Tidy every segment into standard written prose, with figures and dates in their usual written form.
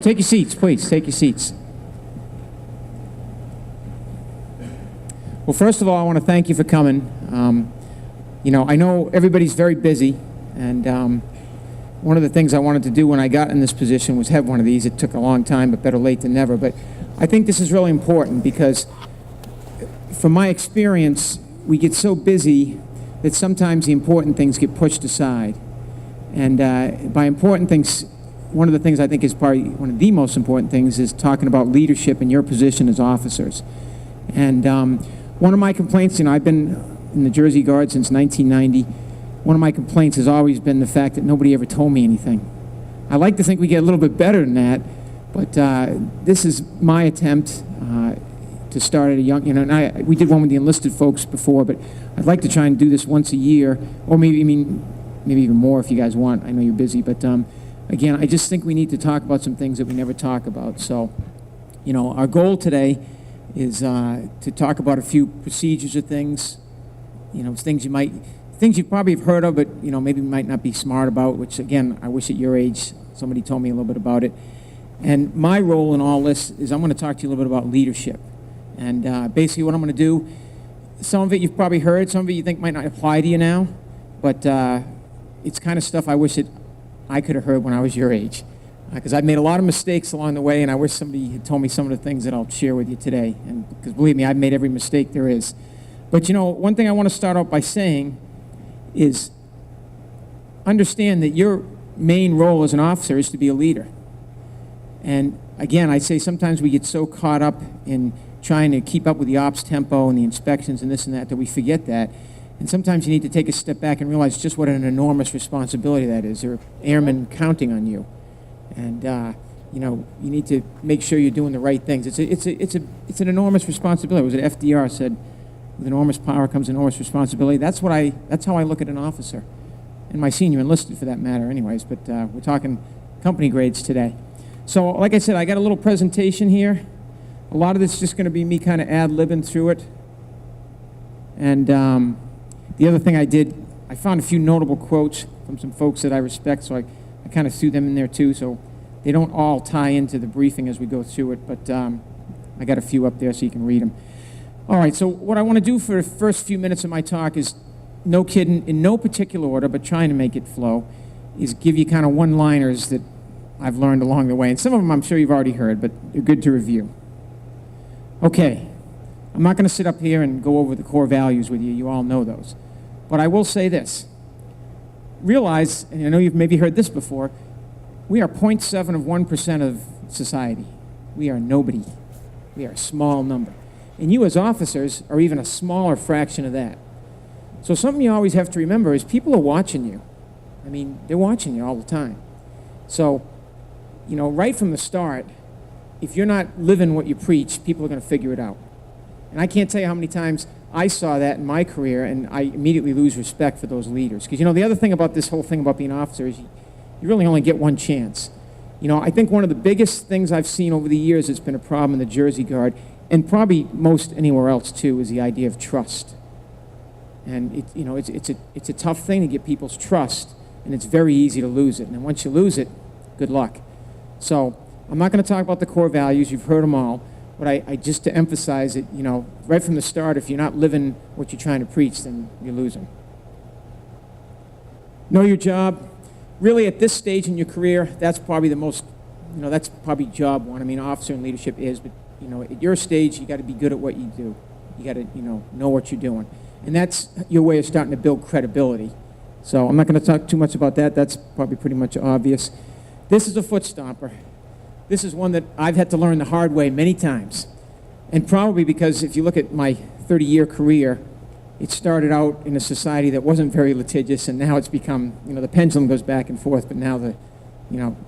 Take your seats, please. Take your seats. Well, first of all, I want to thank you for coming. I know everybody's very busy, and one of the things I wanted to do when I got in this position was have one of these. It took a long time, but better late than never. But I think this is really important because, from my experience, we get so busy that sometimes the important things get pushed aside. And by important things, one of the things I think is probably one of the most important things is talking about leadership in your position as officers. And one of my complaints, I've been in the Jersey Guard since 1990. One of my complaints has always been the fact that nobody ever told me anything. I like to think we get a little bit better than that, but this is my attempt to start at a young, and we did one with the enlisted folks before, but I'd like to try and do this once a year, or maybe even more if you guys want. I know you're busy, but again, I just think we need to talk about some things that we never talk about. So, our goal today is to talk about a few procedures of things, things you probably have heard of, but maybe might not be smart about, which again, I wish at your age somebody told me a little bit about it. And my role in all this is I'm going to talk to you a little bit about leadership. And basically what I'm going to do, some of it you've probably heard, some of it you think might not apply to you now, but it's kind of stuff I wish I could have heard when I was your age. Because I've made a lot of mistakes along the way, and I wish somebody had told me some of the things that I'll share with you today. And because believe me, I've made every mistake there is. But one thing I want to start out by saying is understand that your main role as an officer is to be a leader. And again, I say sometimes we get so caught up in trying to keep up with the ops tempo and the inspections and this and that we forget that. And sometimes you need to take a step back and realize just what an enormous responsibility that is. There are airmen counting on you. And, you need to make sure you're doing the right things. It's an enormous responsibility. It was what FDR said, with enormous power comes enormous responsibility. That's how I look at an officer. And my senior enlisted for that matter anyways, but we're talking company grades today. So like I said, I got a little presentation here. A lot of this is just going to be me kind of ad-libbing through it. And the other thing I found a few notable quotes from some folks that I respect, so I kind of threw them in there too, so they don't all tie into the briefing as we go through it, but I got a few up there so you can read them. All right, so what I want to do for the first few minutes of my talk is, no kidding, in no particular order, but trying to make it flow, is give you kind of one-liners that I've learned along the way. And some of them I'm sure you've already heard, but they're good to review. Okay, I'm not going to sit up here and go over the core values with you. You all know those. But I will say this. Realize, and I know you've maybe heard this before, we are 0.7 of 1% of society. We are nobody. We are a small number. And you as officers are even a smaller fraction of that. So something you always have to remember is people are watching you. I mean, they're watching you all the time. So, right from the start, if you're not living what you preach, people are going to figure it out. And I can't tell you how many times I saw that in my career, and I immediately lose respect for those leaders. Because, the other thing about this whole thing about being an officer is you really only get one chance. I think one of the biggest things I've seen over the years that's been a problem in the Jersey Guard, and probably most anywhere else too, is the idea of trust. And it's a tough thing to get people's trust, and it's very easy to lose it. And once you lose it, good luck. So I'm not going to talk about the core values. You've heard them all. But I just to emphasize it, right from the start, if you're not living what you're trying to preach, then you're losing. Know your job. Really, at this stage in your career, that's probably the most, that's probably job one. I mean, officer and leadership is, but, at your stage, you got to be good at what you do. You got to, know what you're doing. And that's your way of starting to build credibility. So I'm not going to talk too much about that. That's probably pretty much obvious. This is a foot stomper. This is one that I've had to learn the hard way many times. And probably because if you look at my 30-year career, it started out in a society that wasn't very litigious, and now it's become, the pendulum goes back and forth, but now the,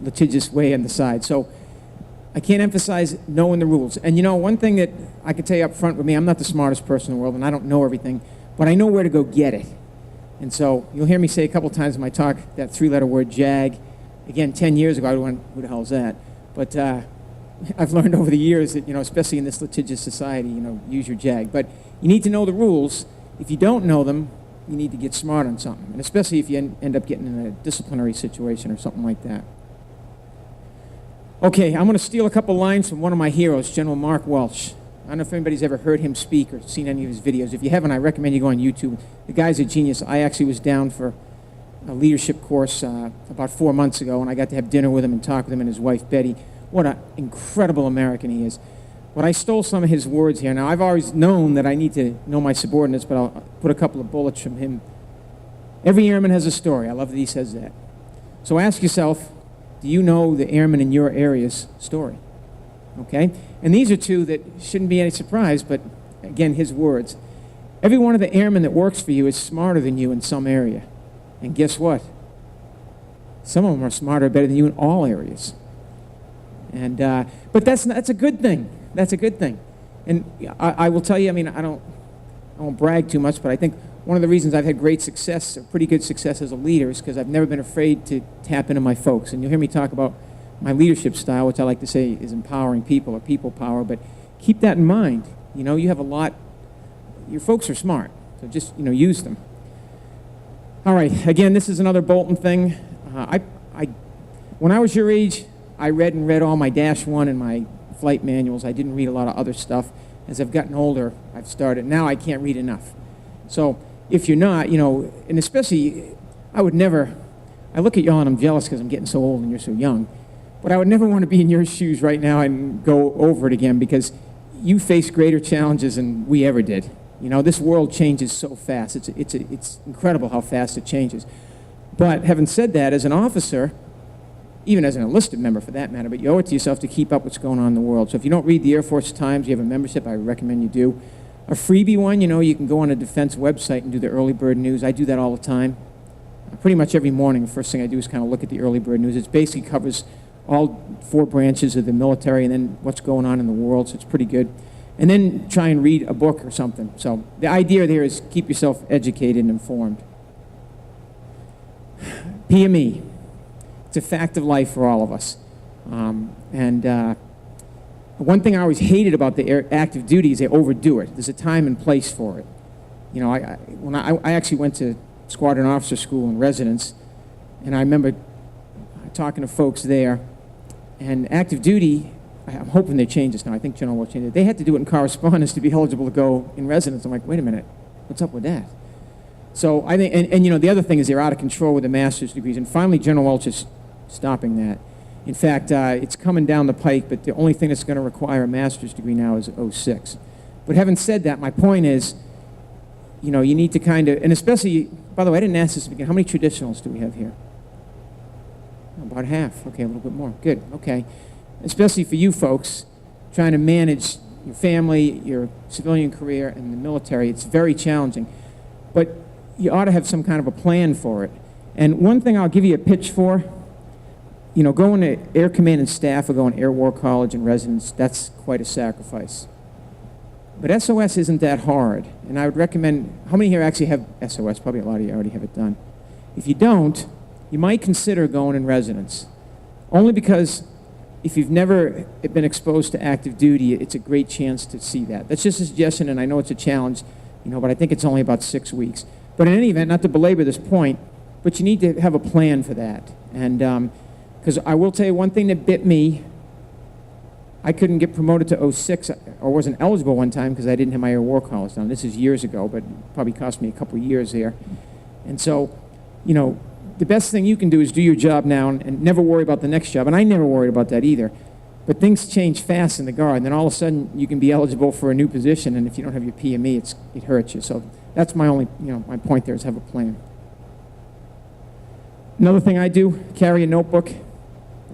litigious way on the side. So I can't emphasize knowing the rules. And one thing that I can tell you up front with me, I'm not the smartest person in the world, and I don't know everything, but I know where to go get it. And so you'll hear me say a couple times in my talk that three-letter word, JAG. Again, 10 years ago, I went, who the hell is that? But I've learned over the years that, especially in this litigious society, use your JAG. But you need to know the rules. If you don't know them, you need to get smart on something, and especially if you end up getting in a disciplinary situation or something like that. Okay, I'm going to steal a couple lines from one of my heroes, General Mark Welch. I don't know if anybody's ever heard him speak or seen any of his videos. If you haven't, I recommend you go on YouTube. The guy's a genius. I actually was down for a leadership course about 4 months ago, and I got to have dinner with him and talk with him and his wife, Betty. What an incredible American he is. But I stole some of his words here. Now, I've always known that I need to know my subordinates, but I'll put a couple of bullets from him. Every airman has a story. I love that he says that. So ask yourself, do you know the airman in your area's story? Okay? And these are two that shouldn't be any surprise, but again, his words. Every one of the airmen that works for you is smarter than you in some area. And guess what? Some of them are smarter, better than you in all areas. And, but that's a good thing. That's a good thing. And I will tell you, I mean, I won't brag too much, but I think one of the reasons I've had great success, or pretty good success as a leader, is because I've never been afraid to tap into my folks. And you'll hear me talk about my leadership style, which I like to say is empowering people, or people power, but keep that in mind. You know, you have a lot, your folks are smart, so just, you know, use them. All right, again, this is another Bolton thing. When I was your age, I read all my -1 and my flight manuals. I didn't read a lot of other stuff. As I've gotten older, I've started. Now I can't read enough. So if you're not, you know, and especially, I look at y'all and I'm jealous because I'm getting so old and you're so young. But I would never want to be in your shoes right now and go over it again, because you face greater challenges than we ever did. You know, this world changes so fast. It's incredible how fast it changes. But having said that, as an officer, even as an enlisted member for that matter, but you owe it to yourself to keep up what's going on in the world. So if you don't read the Air Force Times, you have a membership, I recommend you do. A freebie one, you know, you can go on a defense website and do the early bird news. I do that all the time. Pretty much every morning, the first thing I do is kind of look at the early bird news. It basically covers all 4 branches of the military and then what's going on in the world, so it's pretty good. And then try and read a book or something. So the idea there is keep yourself educated and informed. PME. It's a fact of life for all of us. One thing I always hated about the active duty is they overdo it. There's a time and place for it. You know, I actually went to squadron officer school in residence, and I remember talking to folks there, and active duty, I'm hoping they change this now. I think General will change it. They had to do it in correspondence to be eligible to go in residence. I'm like, wait a minute, what's up with that? So I think, and you know, the other thing is they're out of control with the master's degrees, and finally General Welch is stopping that. In fact, it's coming down the pike, but the only thing that's going to require a master's degree now is 06. But having said that, my point is, you know, you need to kind of, and especially, by the way, I didn't ask this again, how many traditionals do we have here? About half. Okay, a little bit more. Good. Okay. Especially for you folks trying to manage your family, your civilian career, and the military, it's very challenging. But you ought to have some kind of a plan for it. And one thing I'll give you a pitch for, you know, going to Air Command and Staff or going to Air War College and residence, that's quite a sacrifice. But SOS isn't that hard. And I would recommend, how many here actually have SOS? Probably a lot of you already have it done. If you don't, you might consider going in residence. Only because if you've never been exposed to active duty, it's a great chance to see that. That's just a suggestion, and I know it's a challenge, you know, but I think it's only about 6 weeks. But in any event, not to belabor this point, but you need to have a plan for that. And because I will tell you one thing that bit me, I couldn't get promoted to 06, or wasn't eligible one time because I didn't have my Air War College done. This is years ago, but it probably cost me a couple of years there. And so, you know, the best thing you can do is do your job now and never worry about the next job. And I never worried about that either. But things change fast in the Guard, and then all of a sudden you can be eligible for a new position, and if you don't have your PME, it hurts you. So that's my only, you know, my point there is have a plan. Another thing I do, carry a notebook.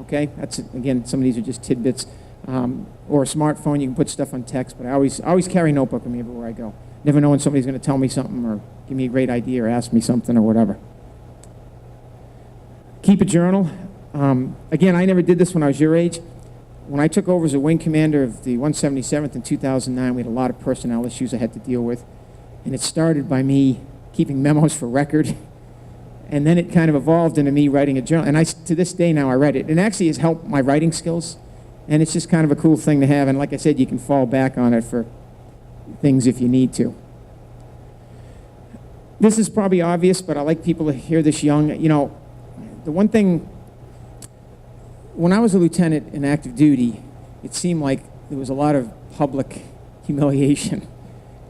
Okay, that's, again, some of these are just tidbits. Or a smartphone, you can put stuff on text, but I always carry a notebook with me everywhere I go. Never know when somebody's going to tell me something or give me a great idea or ask me something or whatever. Keep a journal. Again, I never did this when I was your age. When I took over as a wing commander of the 177th in 2009, we had a lot of personnel issues I had to deal with. And it started by me keeping memos for record. And then it kind of evolved into me writing a journal. And to this day now, I write it. And actually has helped my writing skills. And it's just kind of a cool thing to have. And like I said, you can fall back on it for things if you need to. This is probably obvious, but I like people to hear this young. You know, the one thing, when I was a lieutenant in active duty, it seemed like there was a lot of public humiliation.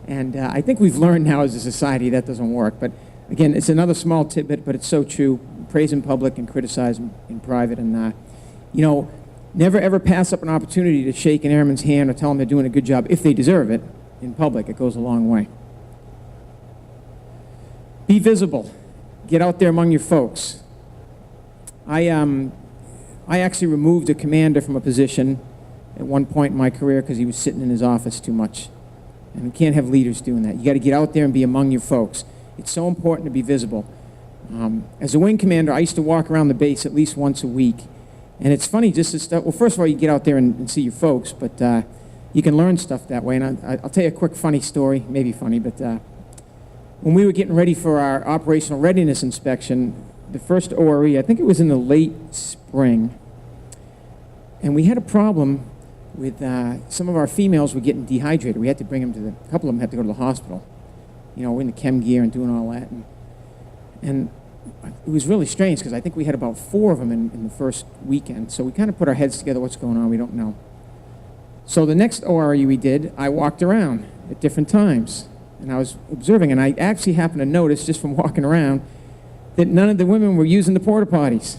And I think we've learned now as a society that doesn't work. But again, it's another small tidbit, but it's so true. Praise in public and criticize in private. And, you know, never ever pass up an opportunity to shake an airman's hand or tell them they're doing a good job if they deserve it in public. It goes a long way. Be visible. Get out there among your folks. I actually removed a commander from a position at one point in my career because he was sitting in his office too much. And we can't have leaders doing that. You got to get out there and be among your folks. It's so important to be visible. As a wing commander, I used to walk around the base at least once a week. And it's funny just to start, well, first of all, you get out there and see your folks, but you can learn stuff that way. And I'll tell you a quick funny story, maybe funny, but when we were getting ready for our operational readiness inspection, the first ORE, I think it was in the late spring, and we had a problem with some of our females were getting dehydrated. We had to bring them to a couple of them had to go to the hospital, you know, in the chem gear and doing all that. And it was really strange because I think we had about 4 of them in the first weekend. So we kind of put our heads together, what's going on, we don't know. So the next ORE we did, I walked around at different times. And I was observing, and I actually happened to notice just from walking around that none of the women were using the porta potties.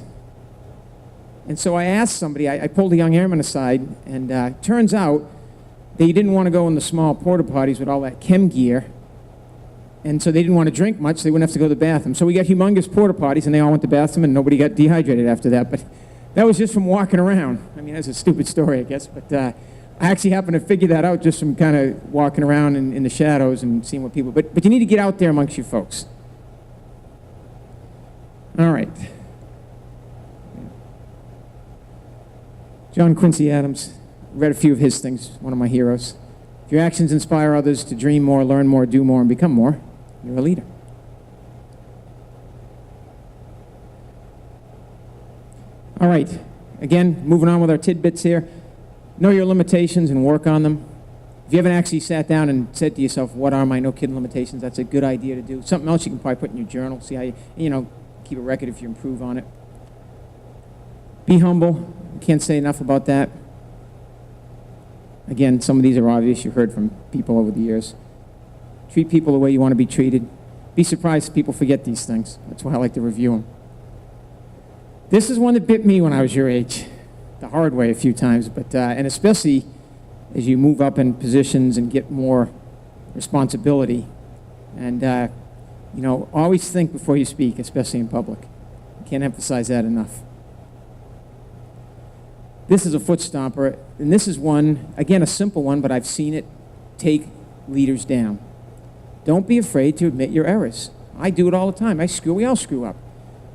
And so I asked somebody, I pulled a young airman aside, and turns out they didn't want to go in the small porta potties with all that chem gear. And so they didn't want to drink much, so they wouldn't have to go to the bathroom. So we got humongous porta potties, and they all went to the bathroom, and nobody got dehydrated after that. But that was just from walking around. I mean, that's a stupid story, I guess. But I actually happened to figure that out just from kind of walking around in the shadows and seeing what people... But you need to get out there amongst your folks. All right. John Quincy Adams. Read a few of his things, one of my heroes. If your actions inspire others to dream more, learn more, do more, and become more, you're a leader. All right. Again, moving on with our tidbits here. Know your limitations and work on them. If you haven't actually sat down and said to yourself, what are my no-kidding limitations, that's a good idea to do. Something else you can probably put in your journal, see how you know, keep a record if you improve on it. Be humble. Can't say enough about that. Again, some of these are obvious. You've heard from people over the years. Treat people the way you want to be treated. Be surprised if people forget these things. That's why I like to review them. This is one that bit me when I was your age, the hard way a few times, but and especially as you move up in positions and get more responsibility. And you know, always think before you speak, especially in public. I can't emphasize that enough. This is a foot stomper, and this is one, again, a simple one, but I've seen it take leaders down. Don't be afraid to admit your errors. I do it all the time. We all screw up.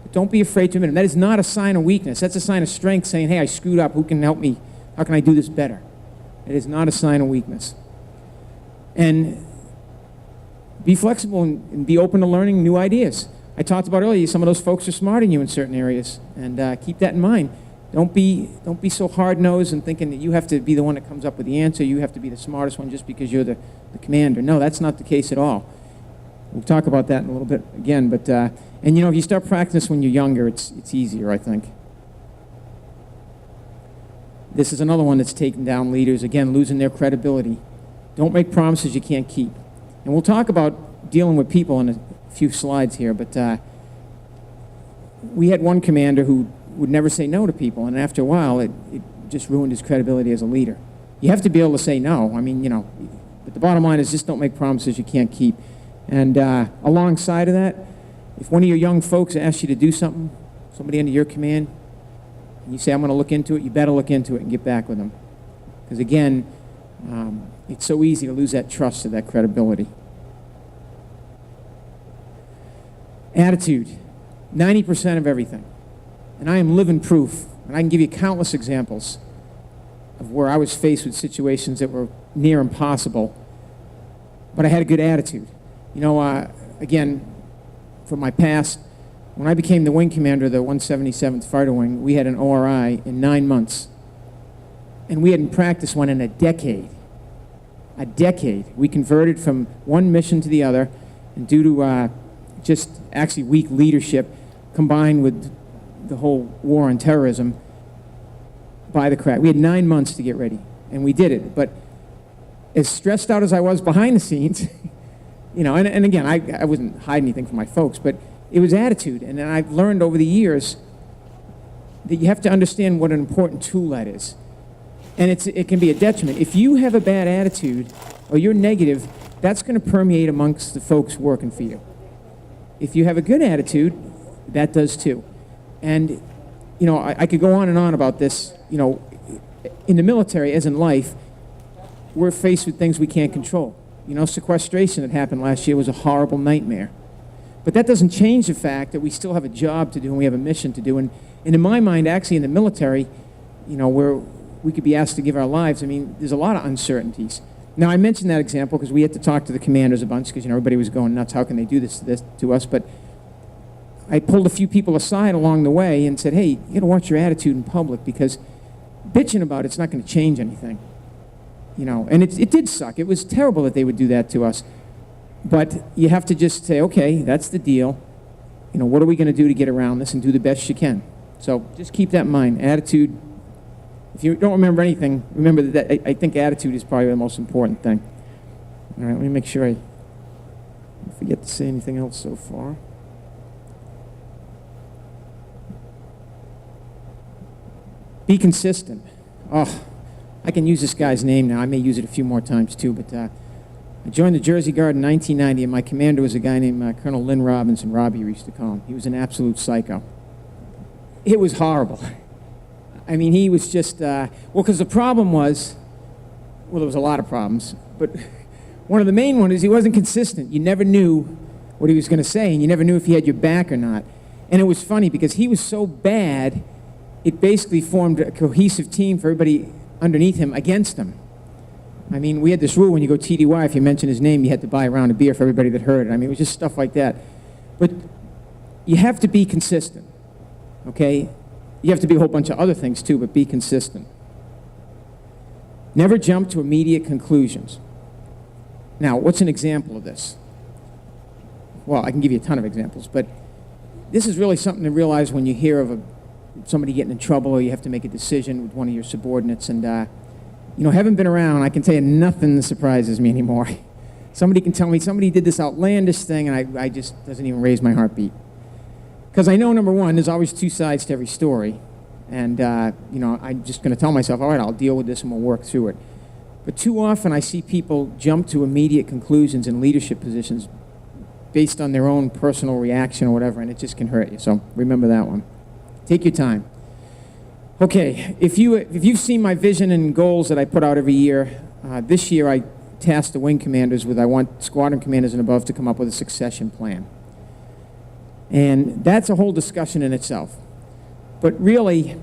But don't be afraid to admit them. That is not a sign of weakness. That's a sign of strength, saying, hey, I screwed up. Who can help me? How can I do this better? It is not a sign of weakness. And be flexible and be open to learning new ideas. I talked about earlier, some of those folks are smarter than you in certain areas, and keep that in mind. Don't be so hard-nosed and thinking that you have to be the one that comes up with the answer. You have to be the smartest one just because you're the commander. No, that's not the case at all. We'll talk about that in a little bit again. But and you know, if you start practice when you're younger, it's easier, I think. This is another one that's taken down leaders, again, losing their credibility. Don't make promises you can't keep. And we'll talk about dealing with people in a few slides here. But we had one commander who would never say no to people, and after a while, it just ruined his credibility as a leader. You have to be able to say no. I mean, you know, but the bottom line is just don't make promises you can't keep. And alongside of that, if one of your young folks asks you to do something, somebody under your command, and you say, I'm going to look into it, you better look into it and get back with them. Because again, it's so easy to lose that trust or that credibility. Attitude, 90% of everything. And I am living proof, and I can give you countless examples of where I was faced with situations that were near impossible, but I had a good attitude. You know, again, from my past, when I became the wing commander of the 177th Fighter Wing, we had an ORI in 9 months. And we hadn't practiced one in a decade. A decade. We converted from one mission to the other, and due to just actually weak leadership, combined with the whole war on terrorism, by the crack. We had 9 months to get ready, and we did it. But as stressed out as I was behind the scenes, you know, and again, I wasn't hiding anything from my folks, but it was attitude. And then I've learned over the years that you have to understand what an important tool that is. And it can be a detriment. If you have a bad attitude or you're negative, that's going to permeate amongst the folks working for you. If you have a good attitude, that does too. And, you know, I could go on and on about this. You know, in the military, as in life, we're faced with things we can't control. You know, sequestration that happened last year was a horrible nightmare. But that doesn't change the fact that we still have a job to do and we have a mission to do. And in my mind, actually, in the military, you know, where we could be asked to give our lives, I mean, there's a lot of uncertainties. Now, I mentioned that example because we had to talk to the commanders a bunch because, you know, everybody was going nuts. How can they do this to us? But I pulled a few people aside along the way and said, hey, you got to watch your attitude in public because bitching about it's not going to change anything. You know, and it did suck. It was terrible that they would do that to us. But you have to just say, okay, that's the deal. You know, what are we going to do to get around this and do the best you can? So just keep that in mind. Attitude. If you don't remember anything, remember that I think attitude is probably the most important thing. All right, let me make sure I don't forget to say anything else so far. Be consistent. Oh, I can use this guy's name now. I may use it a few more times too, but I joined the Jersey Guard in 1990, and my commander was a guy named Colonel Lynn Robinson. Robbie, we used to call him. He was an absolute psycho. It was horrible. I mean, he was just, well, because the problem was, well, there was a lot of problems, but one of the main ones is he wasn't consistent. You never knew what he was going to say, and you never knew if he had your back or not. And it was funny because he was so bad, it basically formed a cohesive team for everybody underneath him against him. I mean, we had this rule when you go TDY, if you mention his name, you had to buy a round of beer for everybody that heard it. I mean, it was just stuff like that. But you have to be consistent, okay? You have to be a whole bunch of other things too, but be consistent. Never jump to immediate conclusions. Now, what's an example of this? Well, I can give you a ton of examples, but this is really something to realize when you hear of somebody getting in trouble or you have to make a decision with one of your subordinates. And, you know, having been around, I can tell you nothing surprises me anymore. Somebody can tell me somebody did this outlandish thing, and I just doesn't even raise my heartbeat. Because I know, number one, there's always two sides to every story. And, you know, I'm just going to tell myself, all right, I'll deal with this and we'll work through it. But too often I see people jump to immediate conclusions in leadership positions based on their own personal reaction or whatever, and it just can hurt you. So remember that one. Take your time. Okay, if you've seen my vision and goals that I put out every year, this year I tasked the wing commanders with, I want squadron commanders and above to come up with a succession plan. And that's a whole discussion in itself. But really,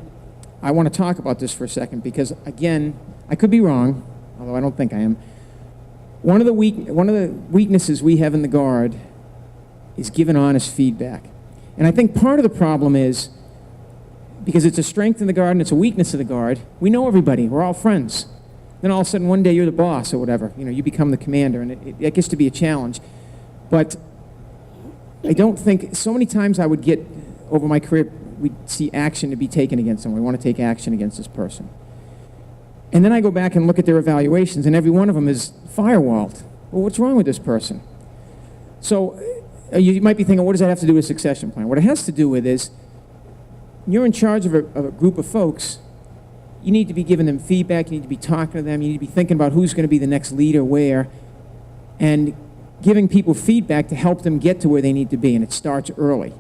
I want to talk about this for a second because, again, I could be wrong, although I don't think I am. One of the weaknesses we have in the Guard is giving honest feedback. And I think part of the problem is, because it's a strength in the Guard and it's a weakness of the Guard, we know everybody, we're all friends. Then all of a sudden one day you're the boss or whatever, you know, you become the commander, and it gets to be a challenge. But I don't think, so many times I would get, over my career, we'd see action to be taken against someone. We want to take action against this person. And then I go back and look at their evaluations, and every one of them is firewalled. Well, what's wrong with this person? So you might be thinking, what does that have to do with a succession plan? What it has to do with is, you're in charge of a group of folks. You need to be giving them feedback. You need to be talking to them. You need to be thinking about who's going to be the next leader where, and giving people feedback to help them get to where they need to be, and it starts early.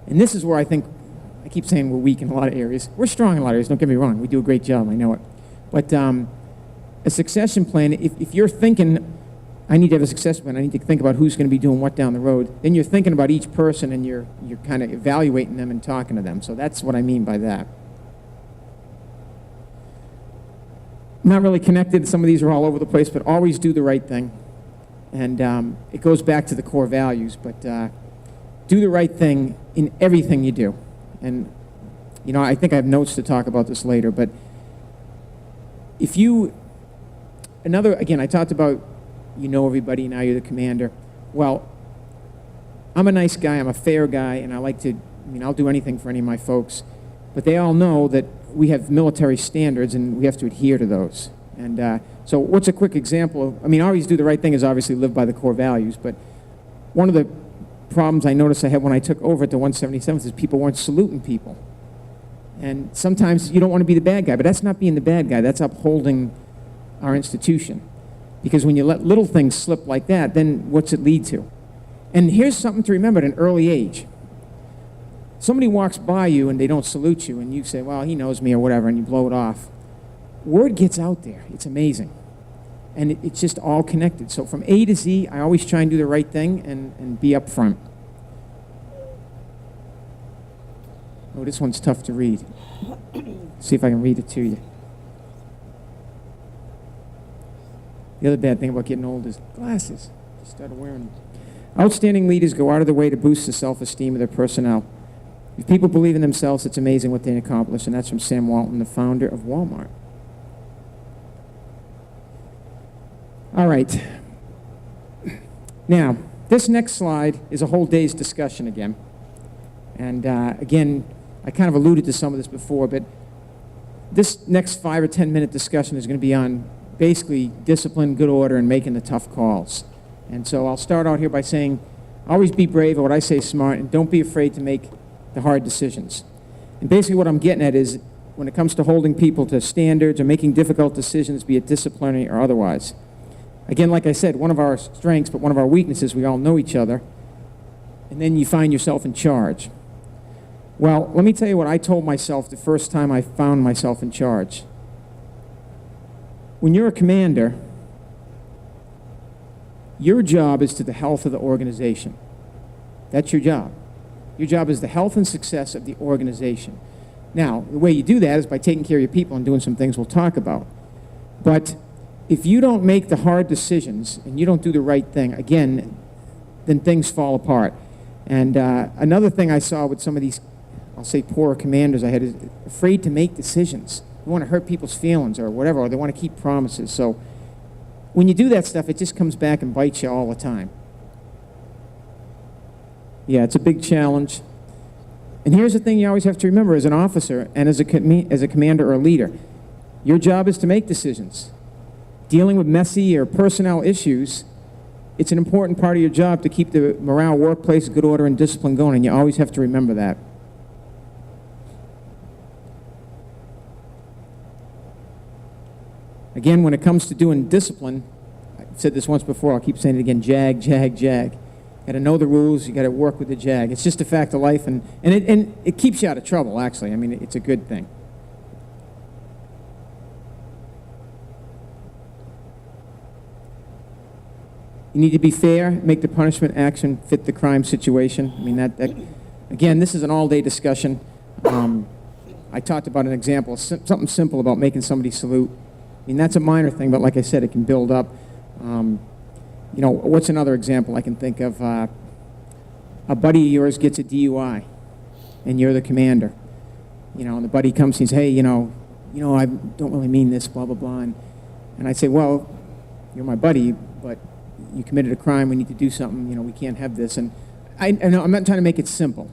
And this is where I think, I keep saying we're weak in a lot of areas. We're strong in a lot of areas, don't get me wrong. We do a great job, I know it. But a succession plan, if you're thinking, I need to have a succession plan, I need to think about who's going to be doing what down the road, then you're thinking about each person and you're kind of evaluating them and talking to them. So that's what I mean by that. Not really connected, some of these are all over the place, but always do the right thing. And it goes back to the core values, but do the right thing in everything you do. And, you know, I think I have notes to talk about this later, but if you, again, I talked about, you know everybody, now you're the commander. Well, I'm a nice guy, I'm a fair guy, and I like to, I mean, I'll do anything for any of my folks. But they all know that we have military standards, and we have to adhere to those. And so what's a quick example? I mean, always do the right thing is obviously live by the core values, but one of the problems I noticed I had when I took over at the 177th is people weren't saluting people. And sometimes you don't want to be the bad guy, but that's not being the bad guy. That's upholding our institution. Because when you let little things slip like that, then what's it lead to? And here's something to remember at an early age. Somebody walks by you and they don't salute you, and you say, well, he knows me or whatever, and you blow it off. Word gets out there. It's amazing. And it's just all connected. So from A to Z, I always try and do the right thing and be up front. Oh, this one's tough to read. See if I can read it to you. The other bad thing about getting old is glasses. Just started wearing them. Outstanding leaders go out of their way to boost the self-esteem of their personnel. If people believe in themselves, it's amazing what they accomplish. And that's from Sam Walton, the founder of Walmart. All right. Now, this next slide is a whole day's discussion again. And again, I kind of alluded to some of this before, but this next 5 or 10 minute discussion is going to be on basically discipline, good order, and making the tough calls. And so I'll start out here by saying, always be brave, or what I say smart, and don't be afraid to make the hard decisions. And basically what I'm getting at is, when it comes to holding people to standards or making difficult decisions, be it disciplinary or otherwise. Again, like I said, one of our strengths, but one of our weaknesses, we all know each other, and then you find yourself in charge. Well, let me tell you what I told myself the first time I found myself in charge. When you're a commander, your job is to the health of the organization. That's your job. Your job is the health and success of the organization. Now, the way you do that is by taking care of your people and doing some things we'll talk about. But if you don't make the hard decisions and you don't do the right thing, again, then things fall apart. And another thing I saw with some of these, I'll say poorer commanders I had, is afraid to make decisions. They want to hurt people's feelings or whatever, or they want to keep promises. So when you do that stuff, it just comes back and bites you all the time. Yeah, it's a big challenge. And here's the thing you always have to remember as an officer and as a commander or a leader. Your job is to make decisions. Dealing with messy or personnel issues, it's an important part of your job to keep the morale, workplace, good order, and discipline going, and you always have to remember that. Again, when it comes to doing discipline, I've said this once before, I'll keep saying it again, jag, jag, jag. You got to know the rules, you got to work with the jag. It's just a fact of life, and it keeps you out of trouble, actually. I mean, it's a good thing. You need to be fair, make the punishment action fit the crime situation. I mean, that again, this is an all-day discussion. I talked about an example, something simple about making somebody salute. I mean, that's a minor thing, but like I said, it can build up. You know, what's another example I can think of? A buddy of yours gets a DUI, and you're the commander. You know, and the buddy comes and says, hey, you know, I don't really mean this, blah, blah, blah. And I say, well, you're my buddy, but you committed a crime, we need to do something, you know, we can't have this. And I know I'm not trying to make it simple,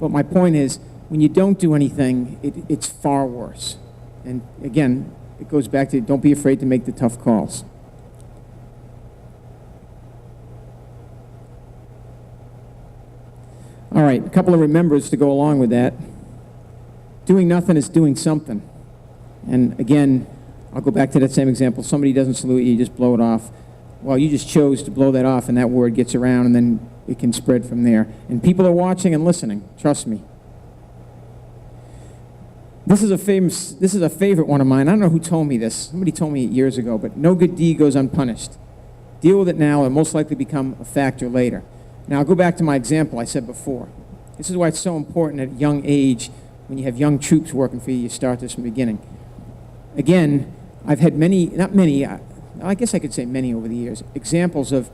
but my point is, when you don't do anything, it's far worse. And again, it goes back to don't be afraid to make the tough calls. All right, a couple of remembers to go along with that. Doing nothing is doing something. And again, I'll go back to that same example. Somebody doesn't salute you, you just blow it off. Well, you just chose to blow that off, and that word gets around, and then it can spread from there. And people are watching and listening, trust me. This is a favorite one of mine. I don't know who told me this. Somebody told me it years ago, but no good deed goes unpunished. Deal with it now, and most likely become a factor later. Now, I'll go back to my example I said before. This is why it's so important at a young age, when you have young troops working for you, you start this from the beginning. Again, I've had many, not many, I guess I could say many over the years, examples of,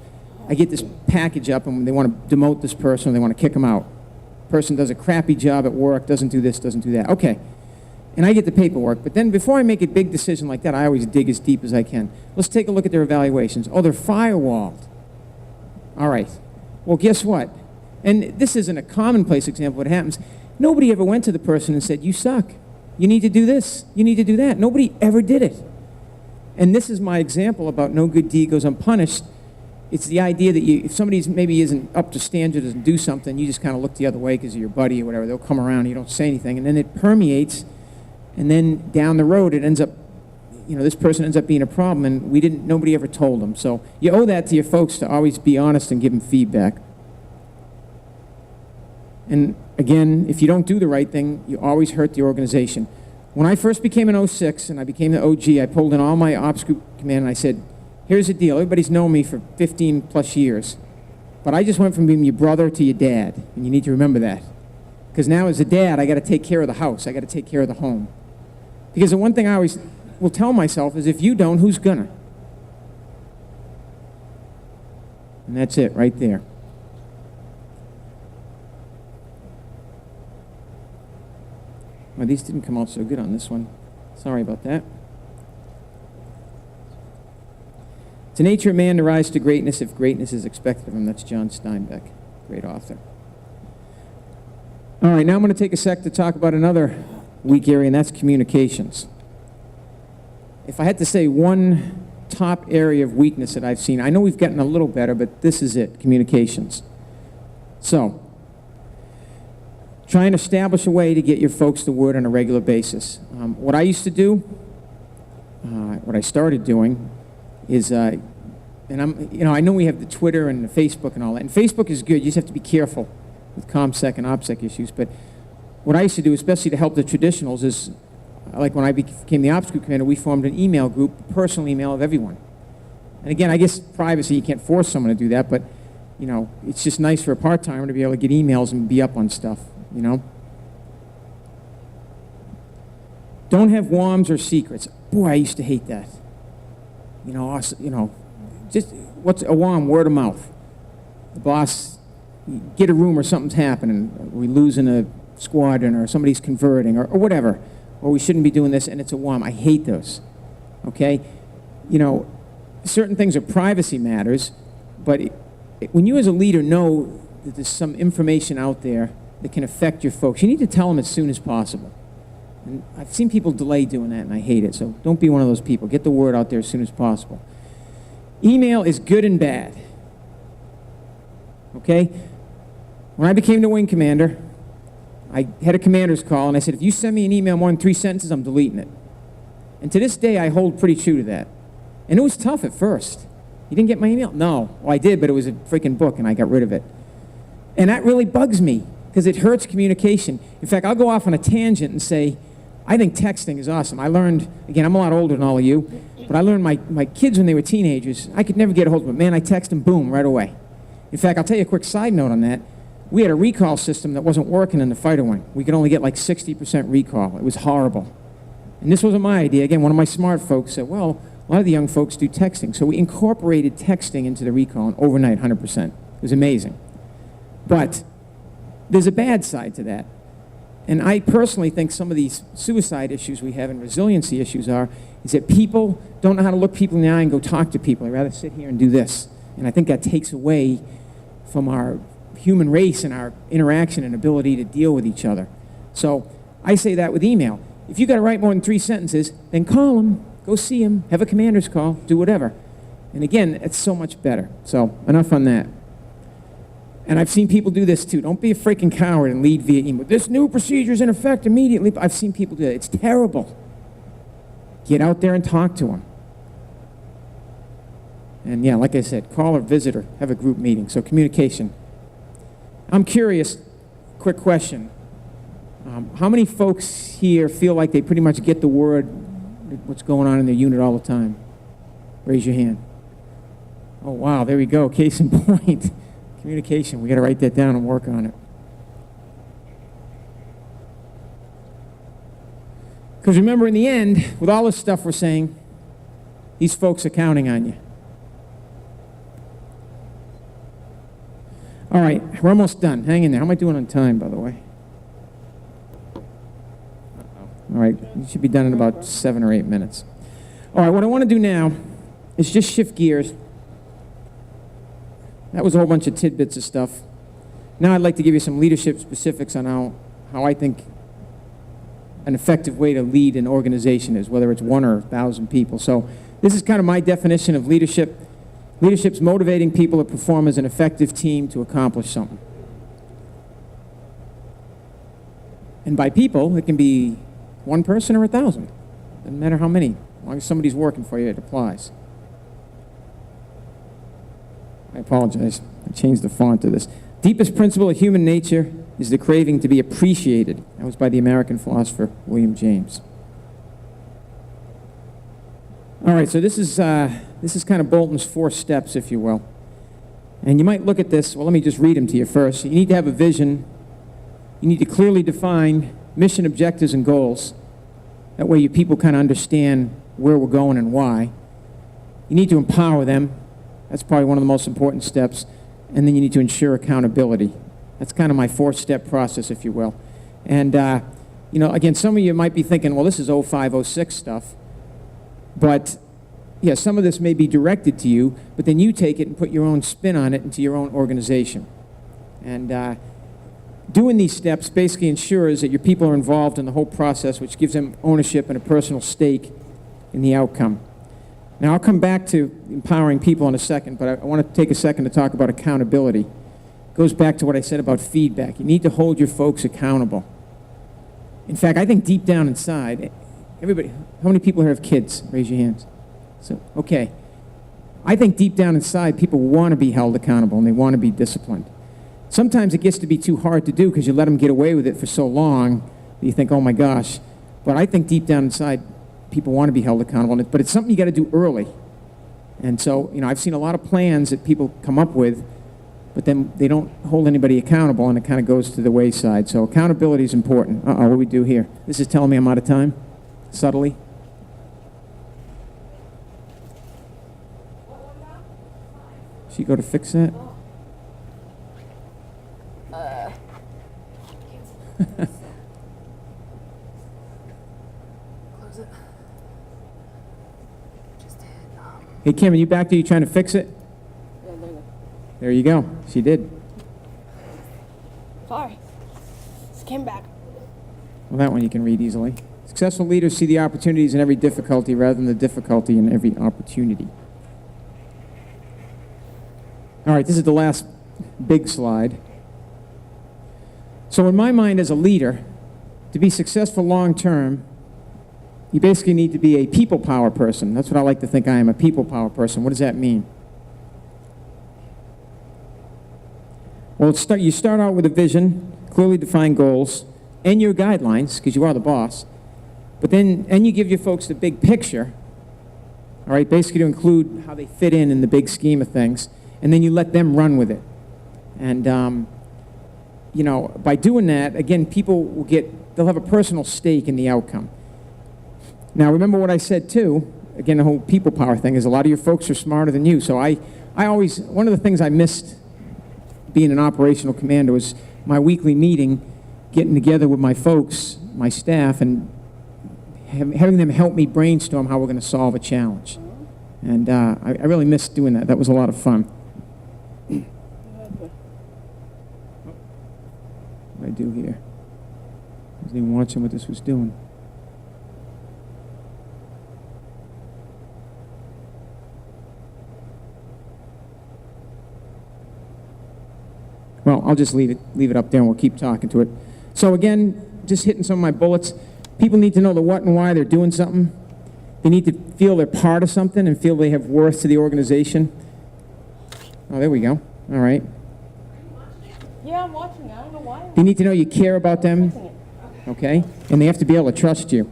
I get this package up and they want to demote this person, or they want to kick them out. Person does a crappy job at work, doesn't do this, doesn't do that. Okay. And I get the paperwork, but then before I make a big decision like that, I always dig as deep as I can. Let's take a look at their evaluations. Oh, they're firewalled. All right. Well, guess what? And this isn't a commonplace example of what happens. Nobody ever went to the person and said, you suck. You need to do this. You need to do that. Nobody ever did it. And this is my example about no good deed goes unpunished. It's the idea that if somebody maybe isn't up to standard, doesn't do something, you just kind of look the other way because of your buddy or whatever. They'll come around and you don't say anything. And then it permeates. And then down the road, it ends up, this person ends up being a problem. And nobody ever told them. So you owe that to your folks to always be honest and give them feedback. And again, if you don't do the right thing, you always hurt the organization. When I first became an 06 and I became the OG, I pulled in all my ops group command and I said, here's the deal. Everybody's known me for 15 plus years. But I just went from being your brother to your dad. And you need to remember that. Because now as a dad, I got to take care of the house. I got to take care of the home. Because the one thing I always will tell myself is if you don't, who's gonna? And that's it right there. Well, these didn't come out so good on this one. Sorry about that. It's the nature of man to rise to greatness if greatness is expected of him. That's John Steinbeck, great author. All right, now I'm going to take a sec to talk about another weak area, and that's communications. If I had to say one top area of weakness that I've seen, I know we've gotten a little better, but this is it, communications. So, try and establish a way to get your folks the word on a regular basis. What I used to do, what I started doing, is, and I know we have the Twitter and the Facebook and all that, and Facebook is good. You just have to be careful with ComSec and OPSEC issues. But what I used to do, especially to help the traditionals, is like when I became the Ops Group Commander, we formed an email group, personal email of everyone. And again, I guess privacy, you can't force someone to do that, but it's just nice for a part-timer to be able to get emails and be up on stuff. Don't have WOMs or secrets. Boy, I used to hate that. Just what's a WOM? Word of mouth. The boss, get a room or something's happening. We losing a squadron or somebody's converting or whatever. Or we shouldn't be doing this and it's a WOM. I hate those. Okay? Certain things are privacy matters, but when you as a leader know that there's some information out there that can affect your folks, you need to tell them as soon as possible. And I've seen people delay doing that, and I hate it. So don't be one of those people. Get the word out there as soon as possible. Email is good and bad. Okay? When I became the wing commander, I had a commander's call, and I said, if you send me an email more than 3 sentences, I'm deleting it. And to this day, I hold pretty true to that. And it was tough at first. You didn't get my email? No. Well, I did, but it was a freaking book, and I got rid of it. And that really bugs me, because it hurts communication. In fact, I'll go off on a tangent and say, I think texting is awesome. I learned, again, I'm a lot older than all of you, but I learned my kids when they were teenagers, I could never get a hold of them. Man, I text them, boom, right away. In fact, I'll tell you a quick side note on that. We had a recall system that wasn't working in the fighter wing. We could only get like 60% recall. It was horrible. And this wasn't my idea. Again, one of my smart folks said, well, a lot of the young folks do texting. So we incorporated texting into the recall, and overnight, 100%. It was amazing. But there's a bad side to that. And I personally think some of these suicide issues we have and resiliency issues is that people don't know how to look people in the eye and go talk to people. They'd rather sit here and do this. And I think that takes away from our human race and our interaction and ability to deal with each other. So I say that with email. If you got to write more than 3 sentences, then call them, go see them, have a commander's call, do whatever. And again, it's so much better. So enough on that. And I've seen people do this too. Don't be a freaking coward and lead via email. This new procedure is in effect immediately. I've seen people do that. It's terrible. Get out there and talk to them. And yeah, like I said, call or visit or have a group meeting. So communication. I'm curious, quick question. How many folks here feel like they pretty much get the word, what's going on in their unit all the time? Raise your hand. Oh, wow, there we go. Case in point. Communication, we got to write that down and work on it. Because remember, in the end, with all this stuff we're saying, these folks are counting on you. All right, we're almost done. Hang in there. How am I doing on time, by the way? All right, you should be done in about 7 or 8 minutes. All right, what I want to do now is just shift gears. That was a whole bunch of tidbits of stuff. Now I'd like to give you some leadership specifics on how I think an effective way to lead an organization is, whether it's 1 or 1,000 people. So this is kind of my definition of leadership. Leadership's motivating people to perform as an effective team to accomplish something. And by people, it can be 1 person or 1,000. Doesn't matter how many. As long as somebody's working for you, it applies. I apologize. I changed the font to this. Deepest principle of human nature is the craving to be appreciated. That was by the American philosopher William James. All right, so this is kind of Bolton's 4 steps, if you will. And you might look at this. Well, let me just read them to you first. You need to have a vision. You need to clearly define mission, objectives, and goals. That way your people kind of understand where we're going and why. You need to empower them. That's probably one of the most important steps. And then you need to ensure accountability. That's kind of my 4-step process, if you will. And, you know, again, some of you might be thinking, well, this is 05, 06 stuff. But, yeah, some of this may be directed to you, but then you take it and put your own spin on it into your own organization. And doing these steps basically ensures that your people are involved in the whole process, which gives them ownership and a personal stake in the outcome. Now, I'll come back to empowering people in a second, but I want to take a second to talk about accountability. It goes back to what I said about feedback. You need to hold your folks accountable. In fact, I think deep down inside, everybody, how many people here have kids? Raise your hands. So, okay. I think deep down inside, people want to be held accountable and they want to be disciplined. Sometimes it gets to be too hard to do because you let them get away with it for so long that you think, oh my gosh. But I think deep down inside, people want to be held accountable, but it's something you got to do early. And so, you know, I've seen a lot of plans that people come up with, but then they don't hold anybody accountable, and it kind of goes to the wayside. So accountability is important. Uh-oh, what do we do here? This is telling me I'm out of time, subtly. She go to fix that? Hey, Kim, are you back there? You trying to fix it? Yeah, there you go. She did. Sorry. Just came back. Well, that one you can read easily. Successful leaders see the opportunities in every difficulty rather than the difficulty in every opportunity. All right, this is the last big slide. So in my mind as a leader, to be successful long-term, you basically need to be a people power person. That's what I like to think I am, a people power person. What does that mean? Well, you start out with a vision, clearly defined goals, and your guidelines, because you are the boss. But then, and you give your folks the big picture, all right, basically to include how they fit in the big scheme of things, and then you let them run with it. And, you know, by doing that, again, people will they'll have a personal stake in the outcome. Now, remember what I said, too. Again, the whole people power thing is a lot of your folks are smarter than you. So I always, one of the things I missed being an operational commander was my weekly meeting, getting together with my folks, my staff, and having them help me brainstorm how we're going to solve a challenge. And I really missed doing that. That was a lot of fun. What did I do here? I wasn't even watching what this was doing. Well, I'll just leave it up there and we'll keep talking to it. So again, just hitting some of my bullets. People need to know the what and why they're doing something. They need to feel they're part of something and feel they have worth to the organization. Oh, there we go. All right. Yeah, I'm watching it. I don't know why. They need to know you care about them, okay? And they have to be able to trust you.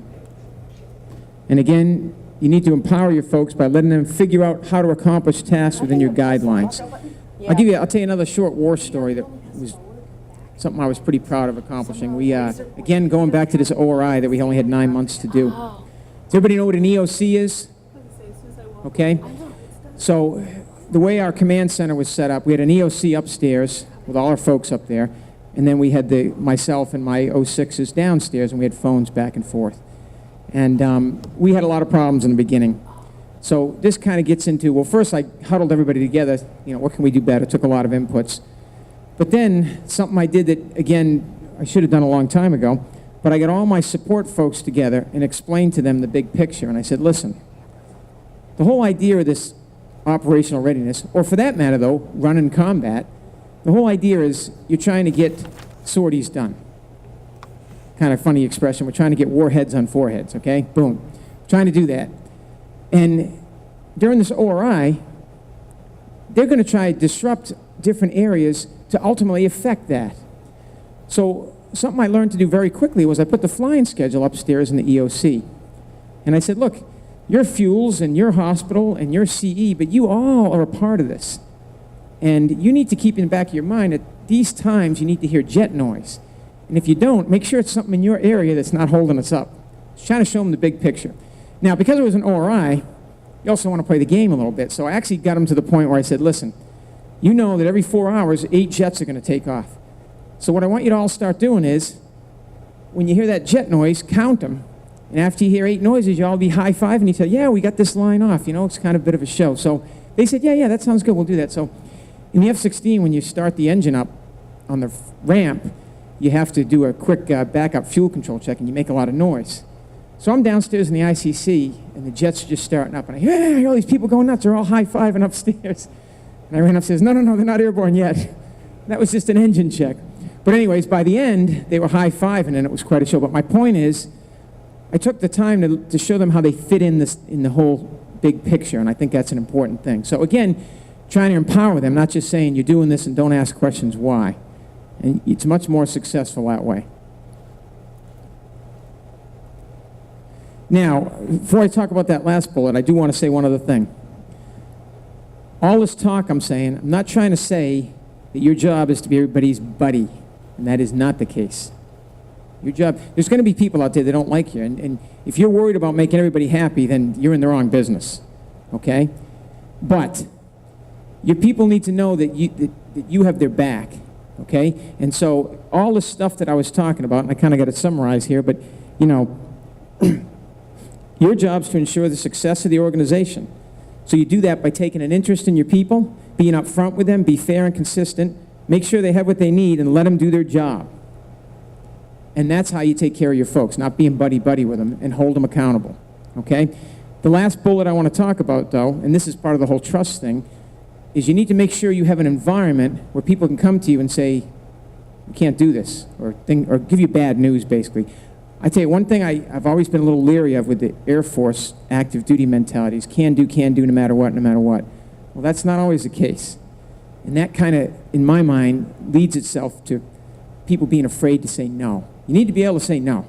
And again, you need to empower your folks by letting them figure out how to accomplish tasks within your guidelines. Yeah. I'll tell you another short war story that was something I was pretty proud of accomplishing. We, again, going back to this ORI that we only had 9 months to do. Does everybody know what an EOC is? Okay. So the way our command center was set up, we had an EOC upstairs with all our folks up there, and then we had myself and my 06s downstairs, and we had phones back and forth. And we had a lot of problems in the beginning. So this kind of gets into, well, first I huddled everybody together, you know, what can we do better? Took a lot of inputs. But then something I did that, again, I should have done a long time ago, But I got all my support folks together and explained to them the big picture. And I said, listen, the whole idea of this operational readiness, or for that matter, though, run in combat, the whole idea is you're trying to get sorties done. Kind of funny expression. We're trying to get warheads on foreheads, okay? Boom. Trying to do that. And during this ORI, they're going to try to disrupt different areas to ultimately affect that. So something I learned to do very quickly was I put the flying schedule upstairs in the EOC. And I said, look, your fuels and your hospital and your CE, but you all are a part of this. And you need to keep in the back of your mind at these times you need to hear jet noise. And if you don't, make sure it's something in your area that's not holding us up. Just trying to show them the big picture. Now, because it was an ORI, you also want to play the game a little bit. So I actually got them to the point where I said, listen, you know that every 4 hours, 8 jets are going to take off. So what I want you to all start doing is, when you hear that jet noise, count them. And after you hear 8 noises, you all be high-fiving and you say, yeah, we got this line off. You know, it's kind of a bit of a show. So they said, yeah, that sounds good. We'll do that. So in the F-16, when you start the engine up on the ramp, you have to do a quick backup fuel control check, and you make a lot of noise. So I'm downstairs in the ICC, and the jets are just starting up, and I hear all these people going nuts. They're all high-fiving upstairs. And I ran upstairs, no, they're not airborne yet. That was just an engine check. But anyways, by the end, they were high-fiving, and it was quite a show. But my point is, I took the time to show them how they fit in the whole big picture, and I think that's an important thing. So again, trying to empower them, not just saying you're doing this and don't ask questions why. And it's much more successful that way. Now, before I talk about that last bullet, I do want to say one other thing. All this talk I'm saying, I'm not trying to say that your job is to be everybody's buddy, and that is not the case. Your job, there's going to be people out there that don't like you, and if you're worried about making everybody happy, then you're in the wrong business, okay? But your people need to know that you have their back, okay? And so all the stuff that I was talking about, and I kind of got to summarize here, but, you know, your job is to ensure the success of the organization. So you do that by taking an interest in your people, being upfront with them, be fair and consistent, make sure they have what they need, and let them do their job. And that's how you take care of your folks, not being buddy-buddy with them and hold them accountable, okay? The last bullet I want to talk about, though, and this is part of the whole trust thing, is you need to make sure you have an environment where people can come to you and say, you can't do this, or give you bad news, basically. I tell you, one thing I've always been a little leery of with the Air Force active duty mentality is can do, no matter what, no matter what. Well, that's not always the case. And that kind of, in my mind, leads itself to people being afraid to say no. You need to be able to say no,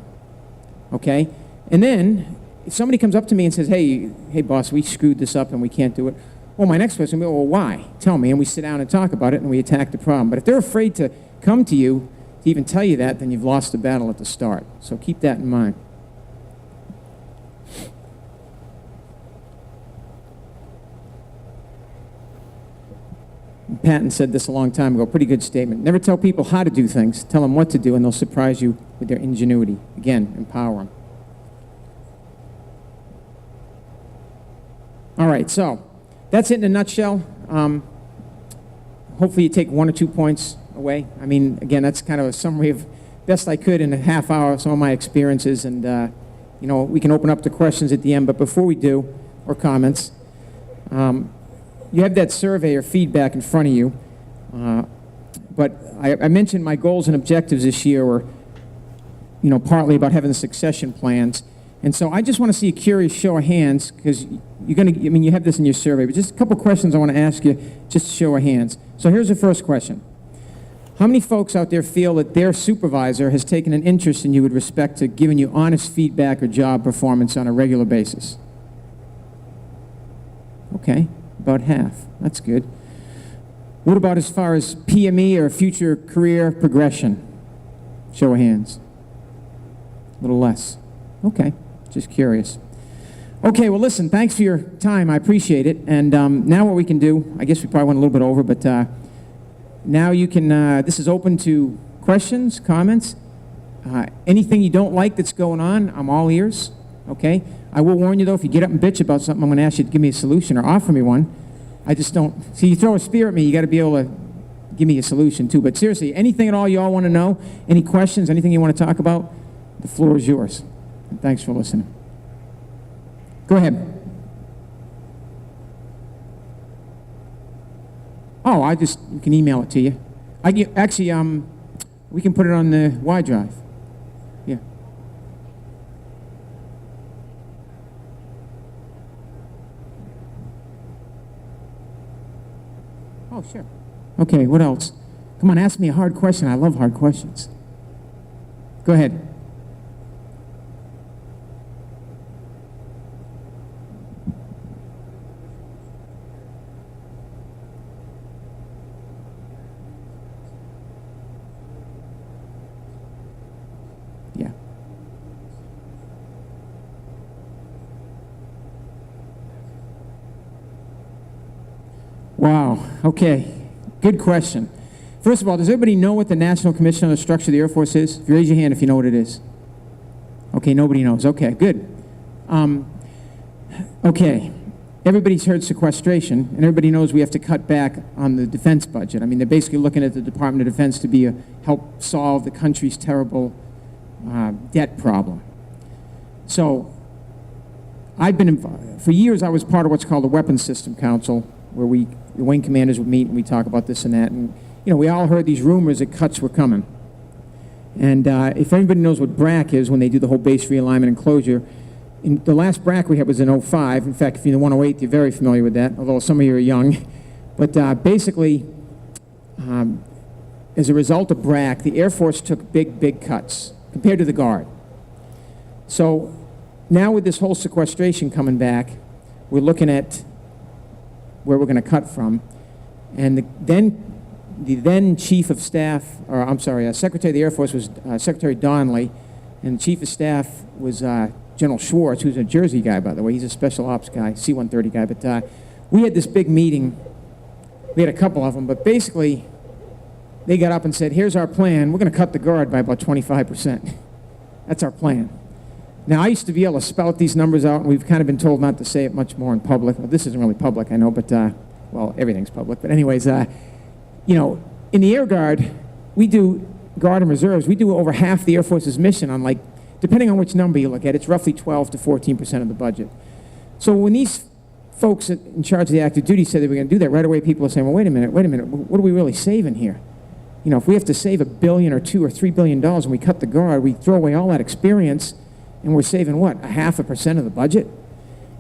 okay? And then, if somebody comes up to me and says, hey, boss, we screwed this up and we can't do it, well, my next question will be, well, why? Tell me, and we sit down and talk about it and we attack the problem. But if they're afraid to come to you to even tell you that, then you've lost the battle at the start. So keep that in mind. Patton said this a long time ago, pretty good statement. Never tell people how to do things, tell them what to do, and they'll surprise you with their ingenuity. Again, empower them. All right, so that's it in a nutshell. Hopefully you take 1 or 2 points away. I mean, again, that's kind of a summary of best I could in a half hour of some of my experiences, and you know, we can open up to questions at the end, but before we do, or comments, you have that survey or feedback in front of you, but I mentioned my goals and objectives this year were, you know, partly about having the succession plans, and so I just want to see a curious show of hands, because you're going to, I mean, you have this in your survey, but just a couple questions I want to ask you, just show of hands. So here's the first question. How many folks out there feel that their supervisor has taken an interest in you with respect to giving you honest feedback or job performance on a regular basis? Okay, about half. That's good. What about as far as PME or future career progression? Show of hands. A little less. Okay, just curious. Okay, well, listen, thanks for your time. I appreciate it. And now what we can do, I guess we probably went a little bit over, but now you can, this is open to questions, comments, anything you don't like that's going on, I'm all ears, okay? I will warn you, though, if you get up and bitch about something, I'm going to ask you to give me a solution or offer me one. I just don't, see, you throw a spear at me, you got to be able to give me a solution, too. But seriously, anything at all you all want to know, any questions, anything you want to talk about, The floor is yours. And thanks for listening. Go ahead. Oh, you can email it to you. Actually, we can put it on the Y drive. Yeah. Oh, sure. Okay, what else? Come on, ask me a hard question. I love hard questions. Go ahead. Yeah. Wow, okay. Good question. First of all, does everybody know what the National Commission on the Structure of the Air Force is? If you raise your hand if you know what it is. Okay, nobody knows. Okay, good. Okay, everybody's heard sequestration, and everybody knows we have to cut back on the defense budget. I mean, they're basically looking at the Department of Defense to help solve the country's terrible debt problem. So, I've been involved. For years, I was part of what's called the Weapons System Council, where the wing commanders would meet and we talk about this and that. And, you know, we all heard these rumors that cuts were coming. And if anybody knows what BRAC is, when they do the whole base realignment and closure, the last BRAC we had was in '05. In fact, if you're in the 108, you're very familiar with that, although some of you are young. But basically, as a result of BRAC, the Air Force took big cuts compared to the Guard. So now with this whole sequestration coming back, we're looking at where we're going to cut from. And the then Chief of Staff, or I'm sorry, Secretary of the Air Force was Secretary Donnelly, and the Chief of Staff was General Schwartz, who's a Jersey guy, by the way. He's a special ops guy, C-130 guy. But we had this big meeting. We had a couple of them, but basically they got up and said, here's our plan. We're going to cut the Guard by about 25%. That's our plan. Now, I used to be able to spout these numbers out, and we've kind of been told not to say it much more in public. Well, this isn't really public, I know, but, well, everything's public. But anyways, you know, in the Air Guard, we do Guard and Reserves. We do over half the Air Force's mission on, like, depending on which number you look at, it's roughly 12 to 14% of the budget. So when these folks in charge of the active duty said they were going to do that, right away people are saying, well, wait a minute, what are we really saving here? You know, if we have to save $1 billion or $2 or $3 billion and we cut the Guard, we throw away all that experience, and we're saving, what, 0.5% of the budget?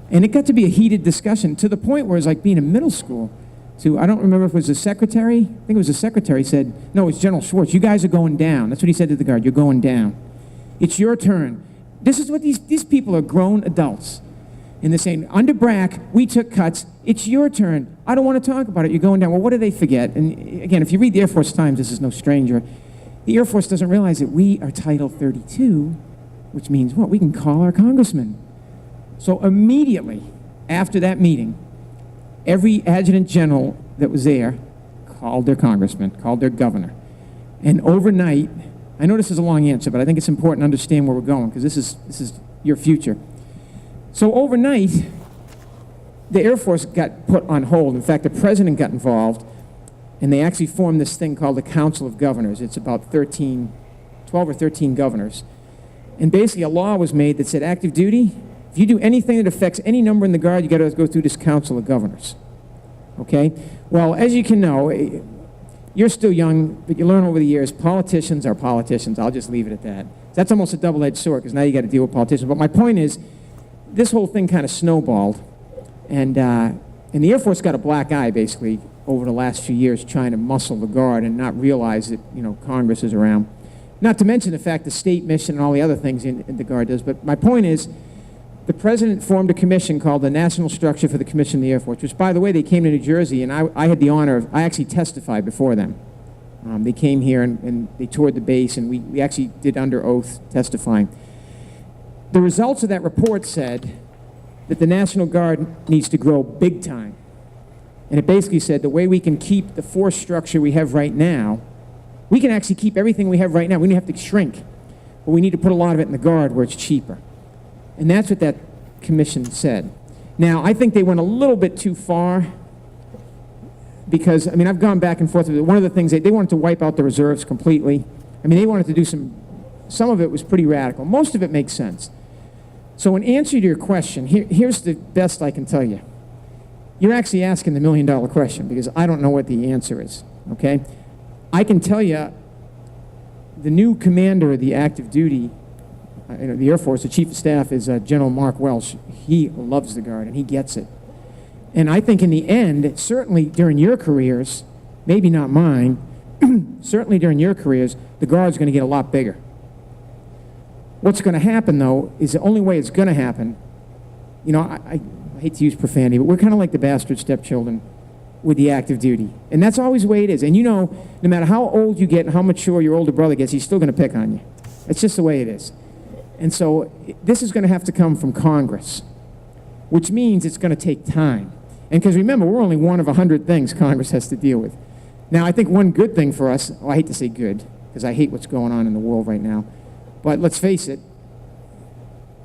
And it got to be a heated discussion to the point where it was like being in middle school. So I don't remember if it was the secretary. I think it was the secretary said, no, it's General Schwartz. You guys are going down. That's what he said to the Guard. You're going down. It's your turn. This is what these people are grown adults. And they're saying, under BRAC, we took cuts. It's your turn. I don't want to talk about it. You're going down. Well, what do they forget? And again, if you read the Air Force Times, this is no stranger. The Air Force doesn't realize that we are Title 32, which means what? We can call our congressman. So immediately after that meeting, every adjutant general that was there called their congressman, called their governor. And overnight, I know this is a long answer, but I think it's important to understand where we're going, because this is your future. So overnight, the Air Force got put on hold. In fact, the president got involved, and they actually formed this thing called the Council of Governors. It's about 12 or 13 governors. And basically a law was made that said active duty, if you do anything that affects any number in the Guard, you got to go through this Council of Governors. Okay? Well, as you can know, you're still young, but you learn over the years, politicians are politicians. I'll just leave it at that. That's almost a double-edged sword, because now you got to deal with politicians. But my point is, this whole thing kind of snowballed, and the Air Force got a black eye, basically, over the last few years trying to muscle the Guard and not realize that, you know, Congress is around. Not to mention the fact the state mission and all the other things in the Guard does. But my point is, the president formed a commission called the National Structure for the Commission of the Air Force, which, by the way, they came to New Jersey, and I had the honor of, I actually testified before them. They came here and they toured the base, and we actually did under oath testifying. The results of that report said that the National Guard needs to grow big time. And it basically said the way we can keep the force structure we have right now, we can actually keep everything we have right now. We don't have to shrink, but we need to put a lot of it in the Guard where it's cheaper. And that's what that commission said. Now, I think they went a little bit too far, because, I mean, I've gone back and forth. One of the things, they wanted to wipe out the reserves completely. I mean, they wanted to do some some of it was pretty radical. Most of it makes sense. So in answer to your question, here's the best I can tell you. You're actually asking the million-dollar question because I don't know what the answer is, okay? I can tell you the new commander of the active duty, the Air Force, the Chief of Staff, is General Mark Welsh. He loves the Guard, and he gets it. And I think in the end, certainly during your careers, maybe not mine, certainly during your careers, the Guard's going to get a lot bigger. What's going to happen, though, is the only way it's going to happen, you know, I hate to use profanity, but we're kind of like the bastard stepchildren with the active duty. And that's always the way it is. And you know, no matter how old you get and how mature your older brother gets, he's still going to pick on you. It's just the way it is. And so this is going to have to come from Congress, which means it's going to take time. And because remember, we're only one of 100 things Congress has to deal with. Now, I think one good thing for us, well, I hate to say good, because I hate what's going on in the world right now, but let's face it,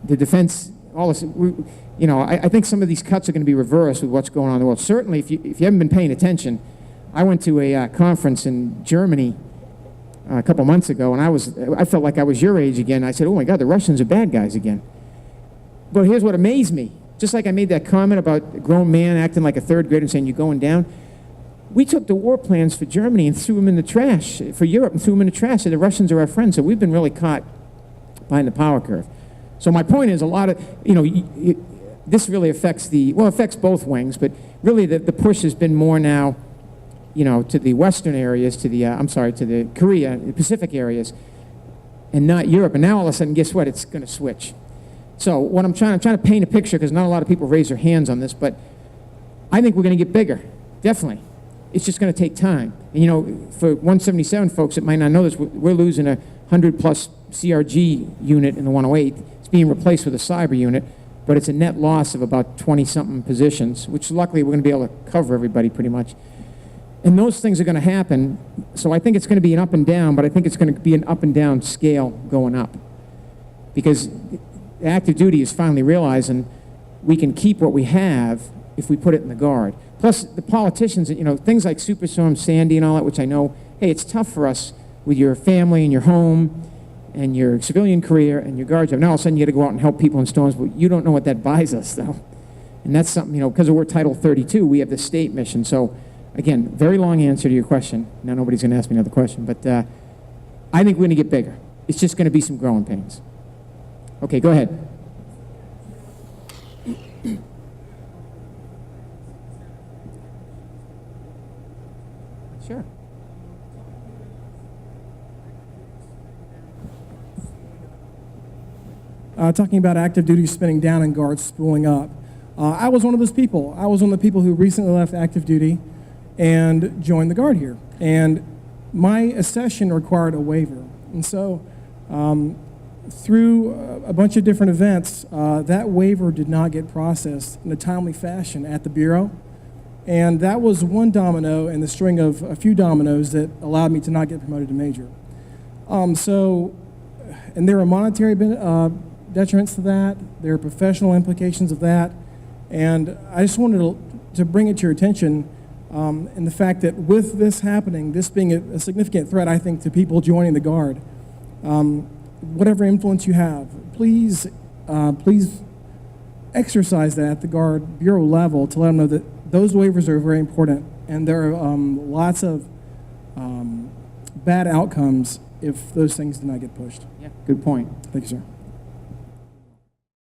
the defense, all this, you know, I think some of these cuts are going to be reversed with what's going on in the world. Certainly, if you haven't been paying attention, I went to a conference in Germany a couple months ago, and I felt like I was your age again. I said, oh my God, the Russians are bad guys again. But here's what amazed me. Just like I made that comment about a grown man acting like a third grader and saying, you're going down, we took the war plans for Germany and threw them in the trash, for Europe, and threw them in the trash. So the Russians are our friends, so we've been really caught behind the power curve. So my point is, a lot of, you know, this really affects affects both wings, but really the push has been more now, you know, to the Western areas, to the Korea, the Pacific areas, and not Europe. And now all of a sudden, guess what? It's going to switch. So what I'm trying to paint a picture, because not a lot of people raise their hands on this, but I think we're going to get bigger, definitely. It's just going to take time. And, you know, for 177 folks that might not know this, we're losing a 100-plus CRG unit in the 108. It's being replaced with a cyber unit, but it's a net loss of about 20-something positions, which luckily we're going to be able to cover everybody pretty much. And those things are going to happen, so I think it's going to be an up and down, but I think it's going to be an up and down scale going up. Because active duty is finally realizing we can keep what we have if we put it in the Guard. Plus, the politicians, you know, things like Superstorm Sandy and all that, which I know, hey, it's tough for us with your family and your home and your civilian career and your Guard job. Now all of a sudden you got to go out and help people in storms, but you don't know what that buys us, though. And that's something, you know, because we're Title 32, we have the state mission. So, again, very long answer to your question. Now nobody's going to ask me another question, but I think we're going to get bigger. It's just going to be some growing pains. Okay, go ahead. Sure. Talking about active duty spinning down and Guards spooling up. I was one of those people. I was one of the people who recently left active duty and joined the Guard here. And my accession required a waiver. And so through a bunch of different events, that waiver did not get processed in a timely fashion at the Bureau. And that was one domino in the string of a few dominoes that allowed me to not get promoted to major. And there are monetary detriments to that. There are professional implications of that. And I just wanted to bring it to your attention in the fact that with this happening, this being a significant threat, I think, to people joining the Guard, whatever influence you have, please exercise that at the Guard Bureau level to let them know that those waivers are very important, and there are lots of bad outcomes if those things do not get pushed. Yeah, good point. Thank you, sir.